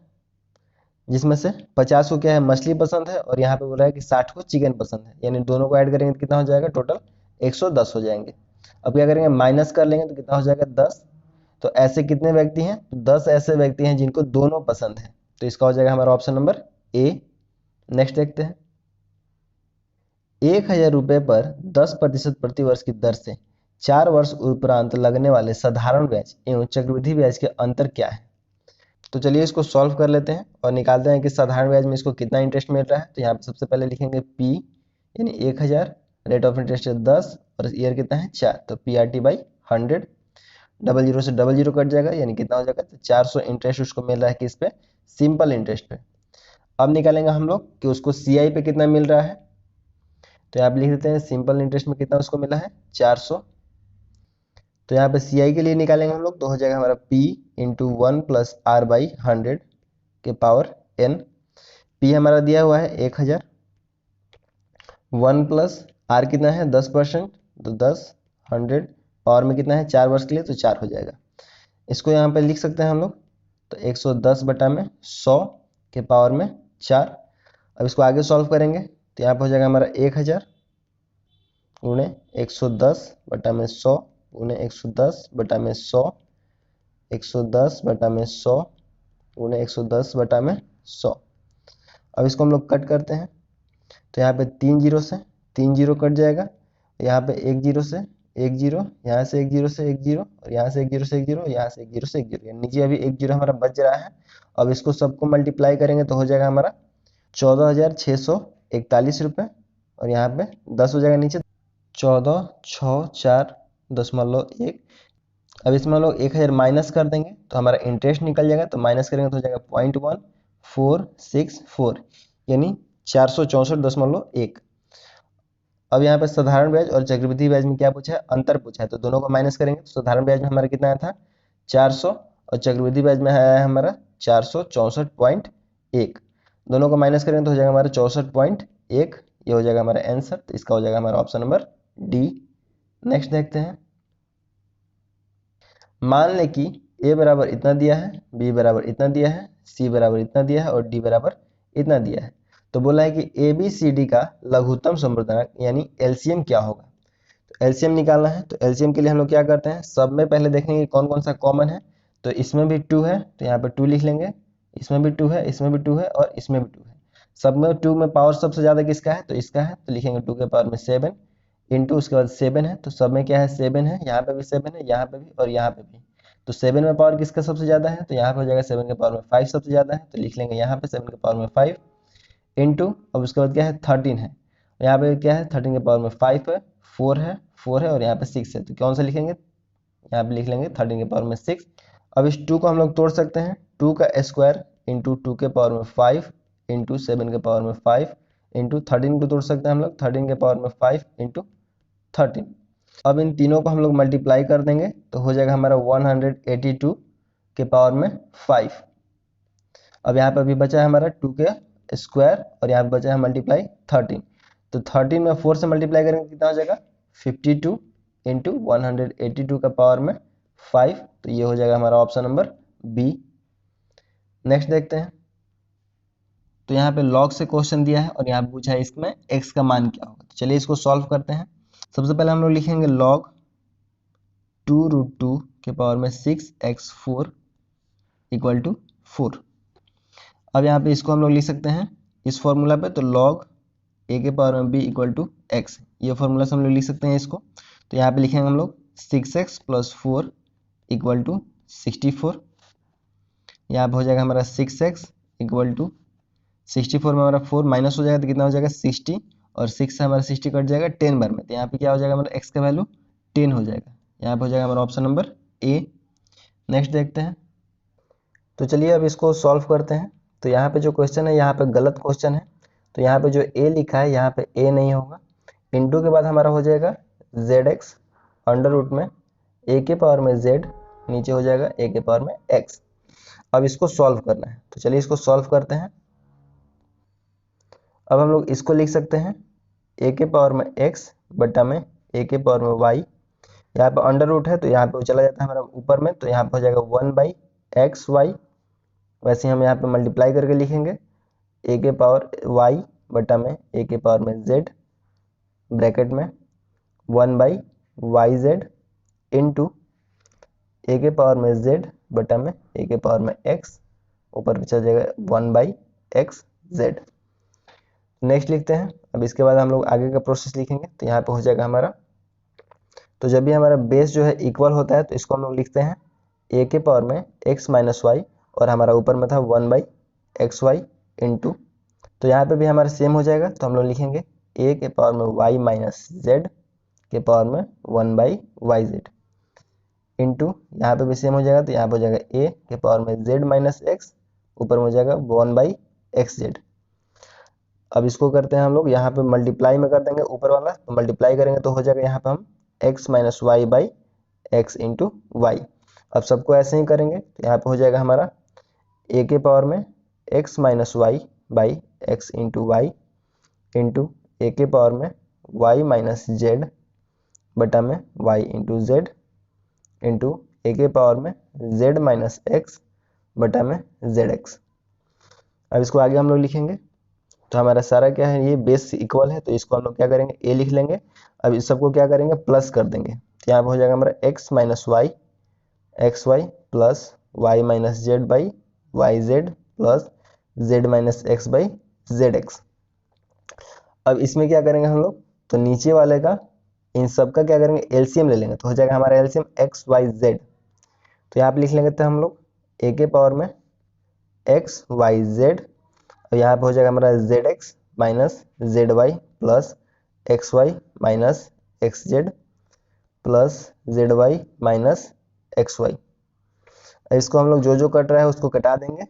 जिसमें से 50 को क्या है मछली पसंद है, और यहाँ पे बोला है कि 60 को चिकन पसंद है, यानी दोनों को ऐड करेंगे तो कितना हो जाएगा टोटल 110 हो जाएंगे। अब क्या करेंगे, माइनस कर लेंगे तो कितना हो जाएगा 10। तो ऐसे कितने व्यक्ति हैं, तो 10 ऐसे व्यक्ति हैं जिनको दोनों पसंद है, तो इसका हो जाएगा हमारा ऑप्शन नंबर ए। नेक्स्ट देखते हैं, 1000 रुपये पर 10% प्रतिवर्ष की दर से 4 वर्ष उपरांत लगने वाले साधारण ब्याज एवं चक्रवृद्धि ब्याज के अंतर क्या है? तो चलिए इसको सॉल्व कर लेते हैं और निकालते हैं कि साधारण ब्याज में इसको कितना इंटरेस्ट मिल रहा है। तो यहाँ पे सबसे पहले लिखेंगे P यानी 1000, रेट ऑफ इंटरेस्ट है 10 और ईयर कितना है 4, तो PRT/100। डबल जीरो से डबल जीरो कट जाएगा यानी कितना हो जाएगा, तो 400 इंटरेस्ट उसको मिल रहा है किस पे, सिंपल इंटरेस्ट पे। अब निकालेंगे हम लोग कि उसको CI पे कितना मिल रहा है। तो यहाँ पे लिख देते हैं सिंपल इंटरेस्ट में कितना उसको मिला है 400। तो यहाँ पे CI के लिए निकालेंगे हम लोग, तो हो जाएगा हमारा P इंटू 1 प्लस R/100 के पावर N। P हमारा दिया हुआ है 1000, 1 प्लस R कितना है 10%, तो 10, 100 पावर में कितना है 4 वर्ष के लिए, तो 4 हो जाएगा। इसको यहाँ पे लिख सकते हैं हम लोग, तो 110 बटा में 100 के पावर में 4। अब इसको आगे सॉल्व करेंगे तो यहाँ पे हो जाएगा हमारा 1000 गुणे 110 बटा में 100 गुणे 110 बटा में 100, 110 बटा में 100 गुणे 110 बटा में 100। अब इसको हम लोग कट करते हैं तो यहाँ पे 3 जीरो से 3 जीरो कट जाएगा, यहाँ पे 1 जीरो से 1 जीरो, यहाँ से 1 जीरो से 1 जीरो और यहाँ से 1 जीरो से 1 जीरो, यहाँ से 1 जीरो से 1 जीरो, नीचे अभी 1 जीरो हमारा बच रहा है। अब इसको सबको मल्टीप्लाई करेंगे तो हो जाएगा हमारा 14,641 रुपये और यहाँ पे 10 हो जाएगा नीचे, 14,646.1। अब इसमें हम लोग 1000 माइनस कर देंगे तो हमारा इंटरेस्ट निकल जाएगा, तो माइनस करेंगे तो हो जाएगा 0.1464 यानी 464.1। अब यहाँ पे साधारण ब्याज और चक्रवृद्धि ब्याज में क्या पूछा है, अंतर पूछा है, तो दोनों को माइनस करेंगे। तो साधारण ब्याज में हमारा कितना आया था 400 और चक्रवृद्धि ब्याज में आया है हमारा 464.1। दोनों को माइनस करेंगे तो हो जाएगा हमारा 64.1, ये हो जाएगा हमारा आंसर। तो इसका हो जाएगा हमारा ऑप्शन नंबर डी। नेक्स्ट देखते हैं, मान लें कि A बराबर इतना दिया है, B बराबर इतना दिया है, C बराबर इतना दिया है और D बराबर इतना दिया है। तो बोला है कि ABCD का लघुत्तम समवर्धनक यानी LCM क्या होगा। तो LCM निकालना है, तो LCM के लिए हम लोग क्या करते हैं, सब में पहले देखेंगे कौन कौन सा कॉमन है। तो इसमें भी 2 है तो यहाँ पे 2 लिख लेंगे, इसमें भी 2 है, इसमें भी 2 है और इसमें भी 2 है। सब में 2 में पावर सबसे ज्यादा किसका है, तो इसका है, तो लिखेंगे 2 के पावर में 7 इंटू उसके बाद 7 है, तो सब में क्या है 7 है, यहाँ पे भी 7 है, यहाँ पे भी और यहाँ पे भी। तो 7 में पावर किसका सबसे ज्यादा है, तो यहाँ पे हो जाएगा 7 के पावर में 5 सबसे ज्यादा है, तो लिख लेंगे यहाँ पे 7 के पावर में 5 इंटू, अब उसके बाद क्या है 13 है, यहाँ पे क्या है 13 के पावर में 5 है, 4 है, 4 है और यहाँ पे 6 है, तो कौन सा लिखेंगे, यहाँ पे लिख लेंगे 13 के पावर में 6। अब इस 2 को हम लोग तोड़ सकते हैं, 2 का स्क्वायर इंटू 2 के पावर में 5 इंटू 7 के पावर में 5 इंटू 13 को तोड़ सकते हैं हम लोग 13 के पावर में 5 इंटू 13। अब इन तीनों को हम लोग मल्टीप्लाई कर देंगे तो हो जाएगा हमारा 182 के पावर में 5। अब यहाँ पे अभी बचा है हमारा 2 के स्क्वायर और यहाँ पे बचा है मल्टीप्लाई 13, तो 13 में 4 से मल्टीप्लाई करेंगे कितना हो जाएगा 52 इंटू 182 का पावर में 5, तो ये हो जाएगा हमारा ऑप्शन नंबर बी। नेक्स्ट देखते हैं, तो यहाँ पे लॉग से क्वेश्चन दिया है और यहाँ पे पूछा है इसमें x का मान क्या होगा। तो चलिए इसको सॉल्व करते हैं। सबसे पहले हम लोग लिखेंगे log 2√2 के पावर में 6x4 इक्वल टू 4। अब यहाँ पे इसको हम लोग लिख सकते हैं इस फॉर्मूला पे, तो log a के पावर में b इक्वल टू x, ये फॉर्मूला से हम लोग लिख सकते हैं इसको। तो यहाँ पे लिखेंगे हम लोग 6x प्लस 4 इक्वल टू 64। यहाँ पे हो जाएगा हमारा 6x इक्वल टू 64 में हमारा 4 माइनस हो जाएगा तो कितना हो जाएगा 60 और 6 से हमारा 60 कट जाएगा 10 बार में, तो यहाँ पे क्या हो जाएगा हमारा x का वैल्यू 10 हो जाएगा। यहाँ पे हो जाएगा हमारा ऑप्शन नंबर ए। नेक्स्ट देखते हैं, तो चलिए अब इसको सॉल्व करते हैं। तो यहाँ पे जो क्वेश्चन है यहाँ पे गलत क्वेश्चन है, तो यहाँ पे जो a लिखा है यहाँ पे a नहीं होगा। इंटू के बाद हमारा हो जाएगा zx अंडर रूट में a के पावर में z, नीचे हो जाएगा a के पावर में x। अब इसको सॉल्व करना है, तो चलिए इसको सॉल्व करते हैं। अब हम लोग इसको लिख सकते हैं a के पावर में x बटा में a के पावर में y, यहाँ पे अंडर रूट है तो यहाँ पे चला जाता है हमारा ऊपर में, तो यहाँ पे हो जाएगा 1/xy। वैसे हम यहाँ पे मल्टीप्लाई करके लिखेंगे a के पावर y बटा में a के पावर में z ब्रैकेट में 1/yz इंटू a के पावर में z बटा में a के पावर में x, ऊपर चला जाएगा 1/xz। नेक्स्ट लिखते हैं। अब इसके बाद हम लोग आगे का प्रोसेस लिखेंगे, तो यहाँ पे हो जाएगा हमारा, तो जब भी हमारा बेस जो है इक्वल होता है तो इसको हम लोग लिखते हैं a के पावर में x माइनस वाई और हमारा ऊपर में था 1/xy इंटू, तो यहाँ पे भी हमारा सेम हो जाएगा, तो हम लोग लिखेंगे a के पावर में y माइनस जेड के पावर में 1/yz इंटू, यहाँ पे भी सेम हो जाएगा, तो यहाँ पे हो जाएगा a के पावर में z माइनस एक्स, ऊपर में हो जाएगा 1/xz। अब इसको करते हैं हम लोग, यहाँ पे मल्टीप्लाई में कर देंगे ऊपर वाला, तो मल्टीप्लाई करेंगे तो हो जाएगा यहाँ पे हम x minus y by x into y. अब सबको ऐसे ही करेंगे, तो यहाँ पे हो जाएगा हमारा a के पावर में x minus y by x into y into a के पावर में y माइनस जेड बटा में y into z into a के पावर में z माइनस एक्स बटा में जेड एक्स। अब इसको आगे हम लोग लिखेंगे, तो हमारा सारा क्या है, ये बेस इक्वल है, तो इसको हम लोग क्या करेंगे a लिख लेंगे। अब इस सबको क्या करेंगे, प्लस कर देंगे, तो यहाँ पे हो जाएगा हमारा x minus y x y plus y minus z by y z plus z minus x by z x. अब इसमें क्या करेंगे हम लोग, तो नीचे वाले का इन सब का क्या करेंगे, एलसीएम ले लेंगे, तो हो जाएगा हमारा एलसीएम एक्स वाई जेड। तो यहाँ पे लिख लेंगे तो हम लोग a के पावर में एक्स वाई जेड, और यहाँ पे हो जाएगा हमारा z x minus z y plus x y minus x z plus z y minus x y. इसको हम लोग जो जो कट रहा है उसको कटा देंगे,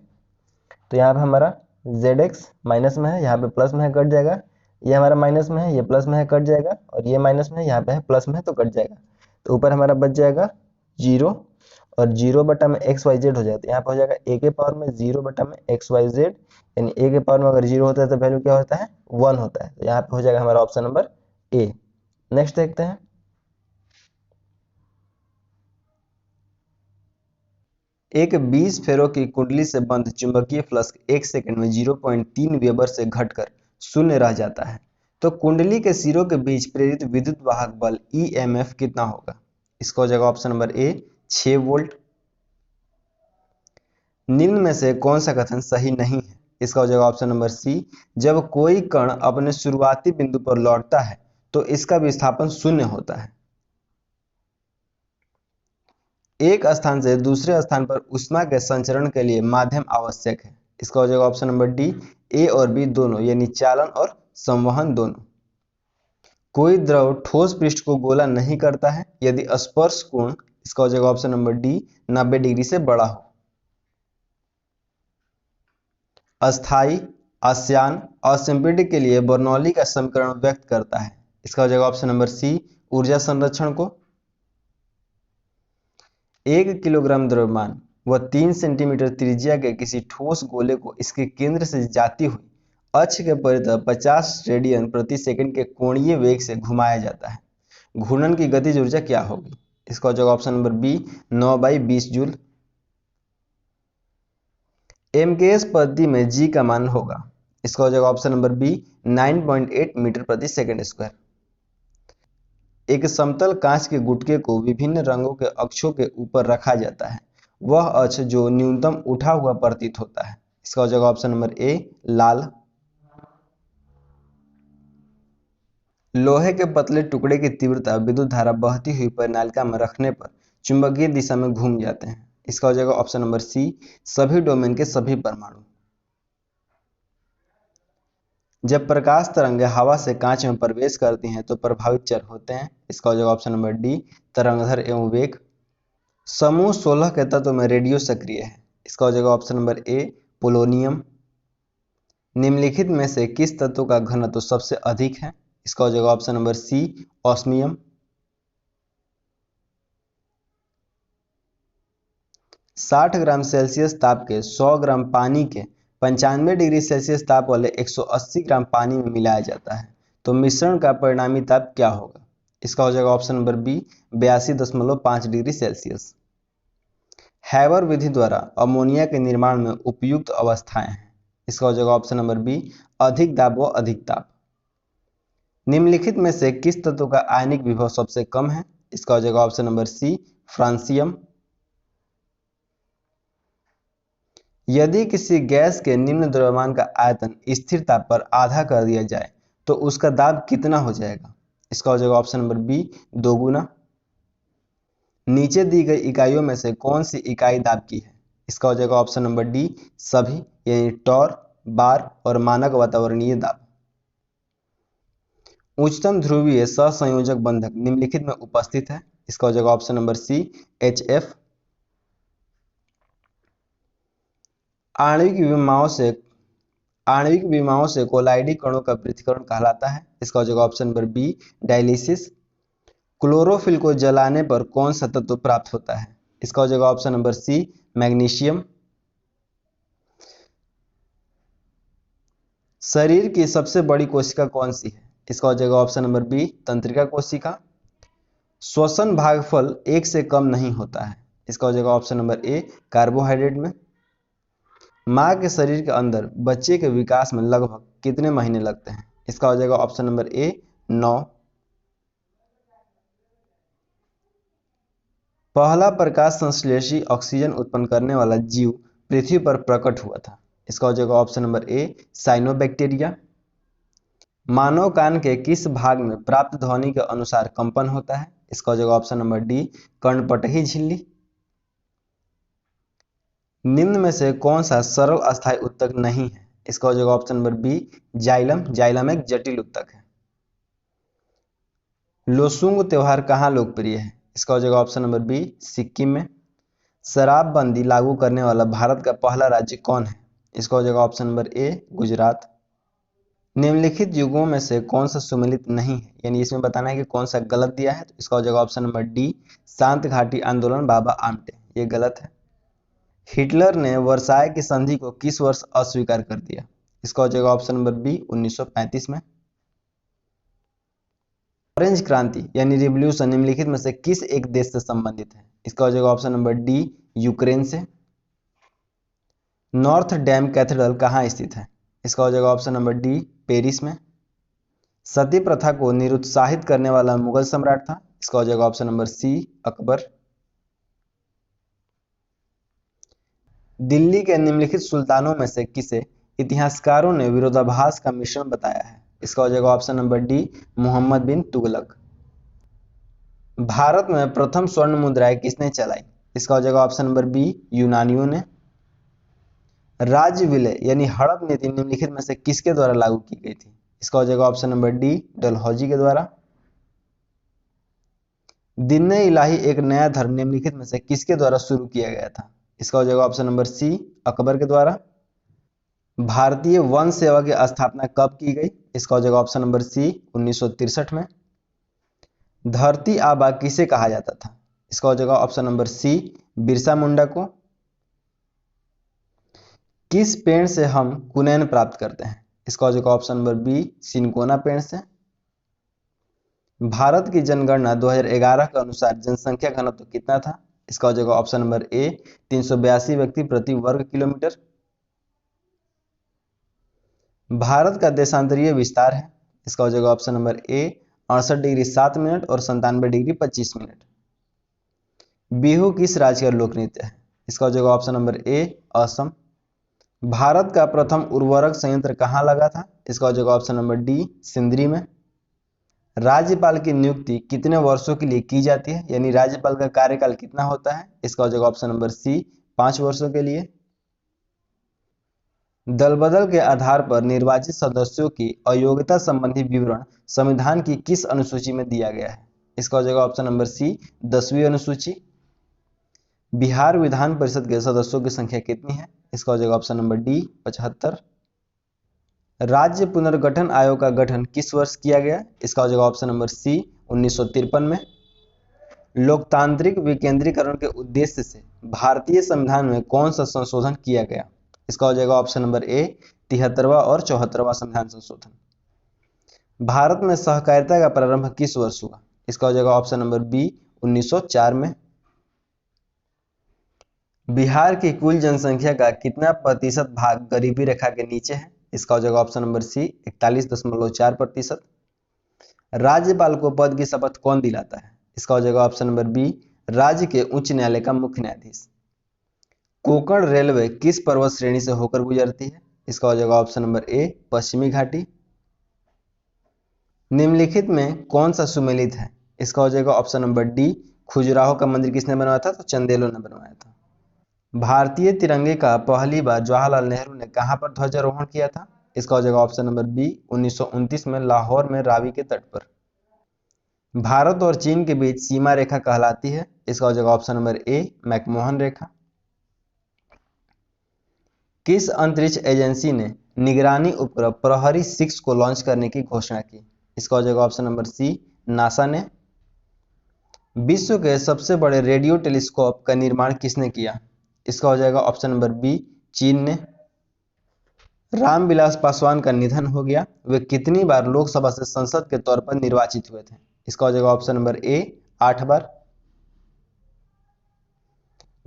तो यहाँ पे हमारा जेड एक्स माइनस में है, यहाँ पे प्लस में है, कट जाएगा, ये हमारा माइनस में है, ये प्लस में है, कट जाएगा, और ये माइनस में है, यहाँ पे है प्लस में है, तो कट जाएगा, तो ऊपर हमारा बच जाएगा 0, और 0 बटा में एक्स वाई जेड हो जाएगा, तो यहाँ पे हो जाएगा a के पावर में 0 बटा में एक्स वाई जेड, यानी a के पावर में अगर 0 होता है तो वैल्यू क्या होता है, 1 होता है, तो यहाँ पे हो जाएगा हमारा ऑप्शन नंबर ए। नेक्स्ट देखते हैं, एक 20 फेरो की कुंडली से बंध चुंबकीय फ्लक्स 1 सेकंड में 0.3 वेबर से घटकर शून्य रह जाता है, तो कुंडली के सिरों के बीच प्रेरित विद्युत वाहक बल ईएमएफ कितना होगा। इसका हो जाएगा ऑप्शन नंबर ए 6 वोल्ट। निम्न में से कौन सा कथन सही नहीं है। इसका हो जाएगा ऑप्शन नंबर सी, जब कोई कण अपने शुरुआती बिंदु पर लौटता है तो इसका विस्थापन शून्य होता है। एक स्थान से दूसरे स्थान पर ऊष्मा के संचरण के लिए माध्यम आवश्यक है। इसका हो जाएगा ऑप्शन नंबर डी, ए और बी दोनों, यानी चालन और संवहन दोनों। कोई द्रव ठोस पृष्ठ को गोला नहीं करता है यदि स्पर्श कोण, इसका हो जाएगा ऑप्शन नंबर डी, 90 डिग्री से बड़ा हो। अस्थाई, आस्यान और संपीड़ित के लिए बर्नौली का समीकरण व्यक्त करता है। इसका हो जाएगा ऑप्शन नंबर सी, ऊर्जा संरक्षण को। 1 किलोग्राम द्रव्यमान व 3 सेंटीमीटर त्रिज्या के किसी ठोस गोले को इसके केंद्र से जाती हुई अक्ष के परितः 50 रेडियन प्रति सेकंड के कोणीय वेग से घुमाया जाता है। घूर्णन की गतिज ऊर्जा क्या होगी। इसका हो जाएगा option number B, 9/20 joule. MKS पद्धति में जी का मान होगा। इसका हो जाएगा ऑप्शन नंबर बी, 9.8 मीटर प्रति सेकंड स्क्वायर। एक समतल कांच के गुटके को विभिन्न रंगों के अक्षों के ऊपर रखा जाता है, वह अक्ष जो न्यूनतम उठा हुआ प्रतीत होता है। इसका हो जाएगा ऑप्शन नंबर ए, लाल। लोहे के पतले टुकड़े की तीव्रता विद्युत धारा बहती हुई परिनालिका में रखने पर चुंबकीय दिशा में घूम जाते हैं। इसका हो जाएगा ऑप्शन नंबर सी, सभी डोमेन के सभी परमाणु। जब प्रकाश तरंगें हवा से कांच में प्रवेश करती हैं तो प्रभावित चर होते हैं। इसका हो जाएगा ऑप्शन नंबर डी, तरंगधर एवं वेग। समूह 16 के तत्व में रेडियो सक्रिय है। इसका हो जाएगा ऑप्शन नंबर ए, पोलोनियम। निम्नलिखित में से किस तत्व का घनत्व सबसे अधिक है। इसका हो जाएगा ऑप्शन नंबर सी, ऑस्मियम। 60 ग्राम सेल्सियस ताप के 100 ग्राम पानी के 95 डिग्री सेल्सियस ताप वाले 180 ग्राम पानी में मिलाया जाता है, तो मिश्रण का परिणामी ताप क्या होगा। इसका हो जाएगा option number B, 82.5 degree Celsius. Haber विधि द्वारा अमोनिया के निर्माण में उपयुक्त अवस्थाएं हैं। इसका हो जाएगा ऑप्शन नंबर बी, अधिक दाब व अधिक ताप। निम्नलिखित में से किस तत्व का आयनिक विभव सबसे कम है। इसका हो जाएगा ऑप्शन नंबर सी, फ्रांसियम। यदि किसी गैस के निम्न द्रव्यमान का आयतन स्थिर ताप पर आधा कर दिया जाए तो उसका दाब कितना हो जाएगा। इसका हो जाएगा ऑप्शन नंबर बी, 2 गुना। नीचे दी गई इकाइयों में से कौन सी इकाई दाब की है। इसका हो जाएगा ऑप्शन नंबर डी सभी, यानी टॉर, बार और मानक वातावरणीय दाब। उच्चतम ध्रुवीय सहसंयोजक बंधक निम्नलिखित में उपस्थित है। इसका हो जाएगा ऑप्शन नंबर सी HF। आणविक विमाओं से कोलाइडी कणों का पृथक्करण कहलाता है। इसका हो जाएगा option number B dialysis. Chlorophyll को जलाने पर कौन सा तत्व प्राप्त होता है? इसका हो जाएगा ऑप्शन नंबर सी मैग्नीशियम। शरीर की सबसे बड़ी कोशिका कौन सी है? इसका हो जाएगा ऑप्शन नंबर बी तंत्रिका कोशिका। श्वसन भागफल 1 से कम नहीं होता है। इसका हो जाएगा ऑप्शन नंबर ए कार्बोहाइड्रेट में। माँ के शरीर के अंदर बच्चे के विकास में लगभग कितने महीने लगते हैं? इसका हो जाएगा ऑप्शन नंबर ए 9। पहला प्रकाश संश्लेषी ऑक्सीजन उत्पन्न करने वाला जीव पृथ्वी पर प्रकट हुआ था। इसका हो जाएगा ऑप्शन नंबर ए साइनोबैक्टीरिया। मानव कान के किस भाग में प्राप्त ध्वनि के अनुसार कंपन होता है? इसका हो जाएगा ऑप्शन नंबर डी कर्णपटही झिल्ली। निम्न में से कौन सा सरल अस्थायी उत्तक नहीं है? इसका हो जाएगा option number B xylem. Xylem एक जटिल उत्तक है। लोसुंग त्योहार कहाँ लोकप्रिय है? इसका हो जाएगा ऑप्शन नंबर बी सिक्किम में। शराबबंदी लागू करने वाला भारत का पहला राज्य कौन है? इसका हो जाएगा ऑप्शन नंबर ए गुजरात। निम्नलिखित युगों में से कौन सा सुमेलित नहीं है, यानी इसमें बताना है कि कौन सा गलत दिया है। तो इसका हो जाएगा ऑप्शन नंबर डी शांत घाटी आंदोलन बाबा आमटे, ये गलत है। हिटलर ने वर्साय की संधि को किस वर्ष अस्वीकार कर दिया? इसका हो जाएगा ऑप्शन नंबर बी 1935 में। ऑरेंज क्रांति यानी रिवॉल्यूशन निम्नलिखित में से किस एक देश से संबंधित है? इसका हो जाएगा ऑप्शन नंबर डी यूक्रेन से। नॉर्थ डैम कैथेड्रल कहाँ स्थित है? इसका हो जाएगा ऑप्शन नंबर डी पेरिस में। सती प्रथा को निरुत्साहित करने वाला मुगल सम्राट था। इसका हो जाएगा option number C Akbar. Delhi के निम्नलिखित सुल्तानों में से किसे इतिहासकारों ने विरोधाभास का मिश्रण बताया है? इसका हो जाएगा ऑप्शन नंबर डी मोहम्मद बिन तुगलक। भारत में प्रथम स्वर्ण मुद्राएं किसने चलाई? इसका हो जाएगा ऑप्शन नंबर बी यूनानियों ने। राज्य विलय यानी हड़प नीति निम्नलिखित में से किसके द्वारा लागू की गई थी? इसका हो जाएगा ऑप्शन नंबर डी डलहौजी के द्वारा। दिन इलाही एक नया धर्म निम्नलिखित में से किसके द्वारा शुरू किया गया था? इसका हो जाएगा ऑप्शन नंबर सी अकबर के द्वारा। भारतीय वन सेवा की स्थापना कब की गई? इसका हो जाएगा ऑप्शन नंबर सी 1963 में। धरती आबा किसे कहा जाता था? इसका हो जाएगा ऑप्शन नंबर सी बिरसा मुंडा को। किस पेड़ से हम कुनैन प्राप्त करते हैं? इसका हो जाएगा ऑप्शन नंबर बी सिनकोना पेड़ से। भारत की जनगणना 2011 के अनुसार जनसंख्या घनत्व कितना था? इसका हो जाएगा ऑप्शन नंबर ए 382 व्यक्ति प्रति वर्ग किलोमीटर। भारत का देशांतरीय विस्तार है। इसका हो जाएगा ऑप्शन नंबर ए 68 डिग्री 7 मिनट और 97 डिग्री 25 मिनट। बिहू किस राज्य का लोक नृत्य है? इसका हो जाएगा ऑप्शन नंबर ए असम। भारत का प्रथम उर्वरक संयंत्र कहाँ लगा था? इसका हो जाएगा ऑप्शन नंबर डी सिंदरी में। राज्यपाल की नियुक्ति कितने वर्षों के लिए की जाती है, यानी राज्यपाल का कार्यकाल कितना होता है? इसका हो जाएगा ऑप्शन नंबर सी 5 वर्षों के लिए। दल बदल के आधार पर निर्वाचित सदस्यों की अयोग्यता संबंधी विवरण संविधान की किस अनुसूची में दिया गया है? इसका हो जाएगा ऑप्शन नंबर सी 10वीं अनुसूची। बिहार विधान परिषद के सदस्यों की संख्या कितनी है? इसका हो जाएगा ऑप्शन नंबर डी 75। राज्य पुनर्गठन आयोग का गठन किस वर्ष किया गया? इसका हो जाएगा ऑप्शन नंबर सी 1953 में। लोकतांत्रिक विकेंद्रीकरण के उद्देश्य से भारतीय संविधान में कौन सा संशोधन किया गया? इसका हो जाएगा ऑप्शन नंबर ए 73वां और 74वां संविधान संशोधन। भारत में सहकारिता का प्रारंभ किस वर्ष हुआ? इसका हो जाएगा ऑप्शन नंबर बी 1904 में। बिहार की कुल जनसंख्या का कितना प्रतिशत भाग गरीबी रेखा के नीचे है? इसका हो जाएगा ऑप्शन नंबर सी 41.4%। राज्यपाल को पद की शपथ कौन दिलाता है? इसका हो जाएगा ऑप्शन नंबर बी राज्य के उच्च न्यायालय का मुख्य न्यायाधीश। कोंकण रेलवे किस पर्वत श्रेणी से होकर गुजरती है? इसका हो जाएगा ऑप्शन नंबर ए पश्चिमी घाटी। निम्नलिखित में कौन सा सुमेलित है? इसका हो जाएगा ऑप्शन नंबर डी खजुराहो का मंदिर किसने बनवाया था? तो चंदेलों ने बनवाया था। भारतीय तिरंगे का पहली बार जवाहरलाल नेहरू ने कहां पर ध्वजारोहण किया था? इसका हो जाएगा ऑप्शन नंबर बी 1929 में लाहौर में रावी के तट पर। भारत और चीन के बीच सीमा रेखा कहलाती है? इसका हो जाएगा ऑप्शन नंबर ए मैकमोहन रेखा। किस अंतरिक्ष एजेंसी ने निगरानी उपग्रह प्रहरी 6 को लॉन्च करने की घोषणा की? इसका हो जाएगा ऑप्शन नंबर सी नासा ने। विश्व के सबसे बड़े रेडियो टेलीस्कोप का निर्माण किसने किया? इसका हो जाएगा ऑप्शन नंबर बी चीन ने। रामविलास पासवान का निधन हो गया, वे कितनी बार लोकसभा से संसद के तौर पर निर्वाचित हुए थे? इसका हो जाएगा ऑप्शन नंबर ए 8 बार।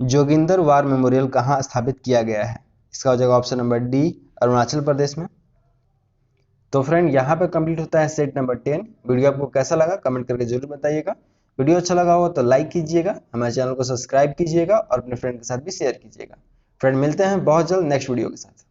जोगिंदर वार मेमोरियल कहां स्थापित किया गया है? इसका हो जाएगा option number D Arunachal Pradesh में। तो फ्रेंड यहाँ पे कंप्लीट होता है सेट नंबर 10। वीडियो आपको कैसा लगा कमेंट करके जरूर बताइएगा। वीडियो अच्छा लगा हो तो लाइक कीजिएगा, हमारे चैनल को सब्सक्राइब कीजिएगा और अपने फ्रेंड के साथ भी शेयर कीजिएगा। फ्रेंड मिलते हैं बहुत जल्द नेक्स्ट वीडियो के साथ।